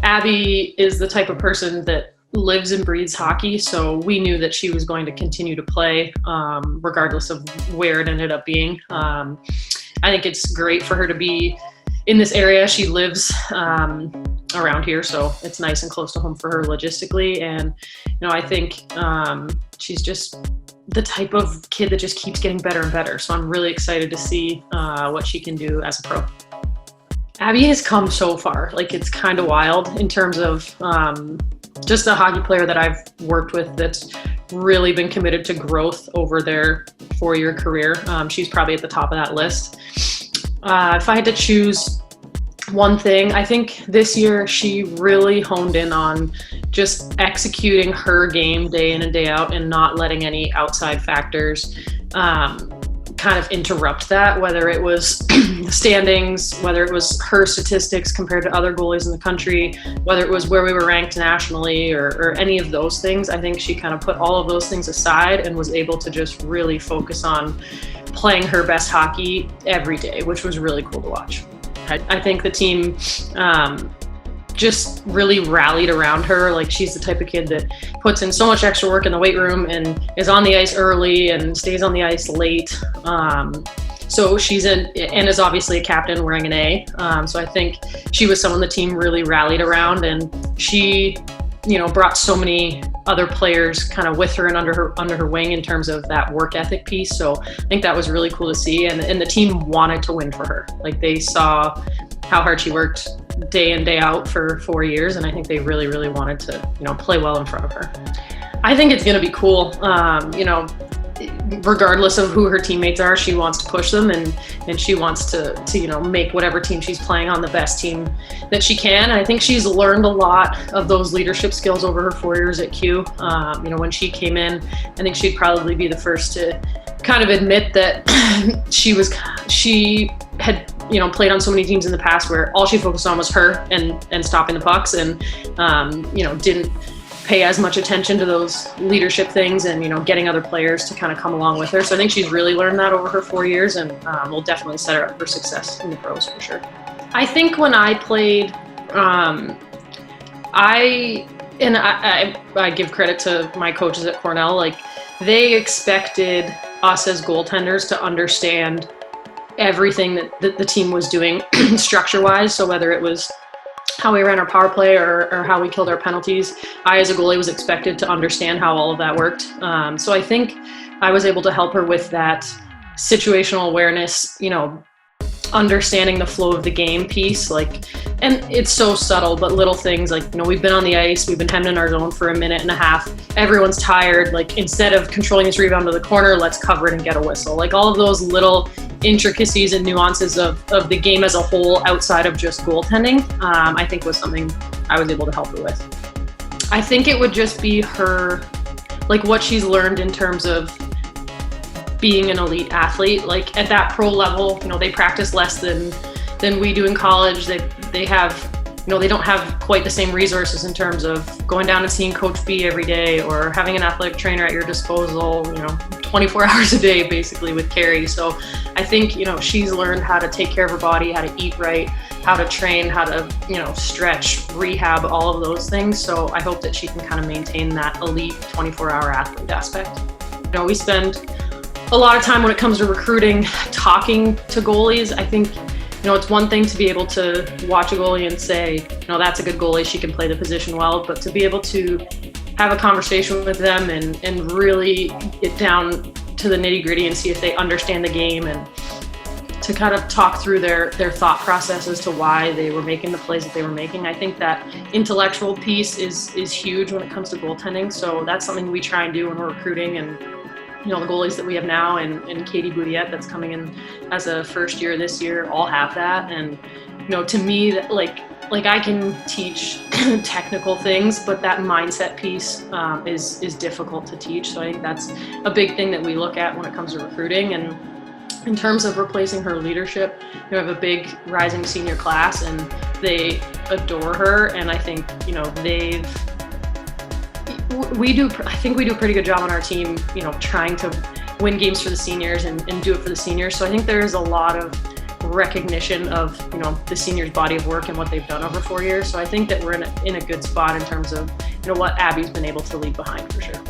Abbie is the type of person that lives and breathes hockey, so we knew that she was going to continue to play regardless of where it ended up being. I think it's great for her to be in this area. She lives around here, so it's nice and close to home for her logistically. And, I think she's just the type of kid that just keeps getting better and better. So I'm really excited to see what she can do as a pro. Abbie has come so far. It's kind of wild in terms of just a hockey player that I've worked with that's really been committed to growth over their 4-year career. She's probably at the top of that list. If I had to choose one thing, I think this year she really honed in on just executing her game day in and day out and not letting any outside factors kind of interrupt that, whether it was the standings, whether it was her statistics compared to other goalies in the country, whether it was where we were ranked nationally or any of those things. I think she kind of put all of those things aside and was able to just really focus on playing her best hockey every day, which was really cool to watch. I think the team just really rallied around her. She's the type of kid that puts in so much extra work in the weight room and is on the ice early and stays on the ice late. So she's and is obviously a captain wearing an A. So I think she was someone the team really rallied around, and she, brought so many other players kind of with her and under her wing in terms of that work ethic piece. So I think that was really cool to see. And the team wanted to win for her. They saw how hard she worked day in, day out for 4 years. And I think they really, really wanted to, play well in front of her. I think it's going to be cool. Regardless of who her teammates are, she wants to push them and she wants to make whatever team she's playing on the best team that she can. And I think she's learned a lot of those leadership skills over her 4 years at Q. When she came in, I think she'd probably be the first to kind of admit that she had played on so many teams in the past where all she focused on was her and stopping the pucks and didn't pay as much attention to those leadership things and getting other players to kind of come along with her. So I think she's really learned that over her 4 years, and will definitely set her up for success in the pros for sure. I think when I played, I give credit to my coaches at Cornell. They expected us as goaltenders to understand everything that the team was doing structure-wise. So whether it was how we ran our power play or how we killed our penalties, I as a goalie was expected to understand how all of that worked. So I think I was able to help her with that situational awareness, understanding the flow of the game piece. And it's so subtle, but little things we've been on the ice, we've been hemmed in our zone for a minute and a half, everyone's tired. Instead of controlling this rebound to the corner, let's cover it and get a whistle. All of those little intricacies and nuances of the game as a whole outside of just goaltending, I think was something I was able to help her with. I think it would just be her, what she's learned in terms of being an elite athlete. At that pro level, they practice less than we do in college. They have, they don't have quite the same resources in terms of going down and seeing Coach B every day or having an athletic trainer at your disposal, 24 hours a day basically with Carrie. So I think, she's learned how to take care of her body, how to eat right, how to train, how to, stretch, rehab, all of those things. So I hope that she can kind of maintain that elite 24-hour athlete aspect. We spend a lot of time when it comes to recruiting talking to goalies. I think it's one thing to be able to watch a goalie and say, that's a good goalie, she can play the position well, but to be able to have a conversation with them and really get down to the nitty gritty and see if they understand the game and to kind of talk through their thought process as to why they were making the plays that they were making. I think that intellectual piece is huge when it comes to goaltending. So that's something we try and do when we're recruiting. And the goalies that we have now and Katie Boudiette that's coming in as a first year this year all have that. And to me, that I can teach technical things, but that mindset piece is difficult to teach. So I think that's a big thing that we look at when it comes to recruiting. And in terms of replacing her leadership, we have a big rising senior class and they adore her. And I think, we do a pretty good job on our team, trying to win games for the seniors and do it for the seniors. So I think there is a lot of recognition of, you know, the seniors' body of work and what they've done over 4 years. So I think that we're in a good spot in terms of, you know, what Abbie's been able to leave behind for sure.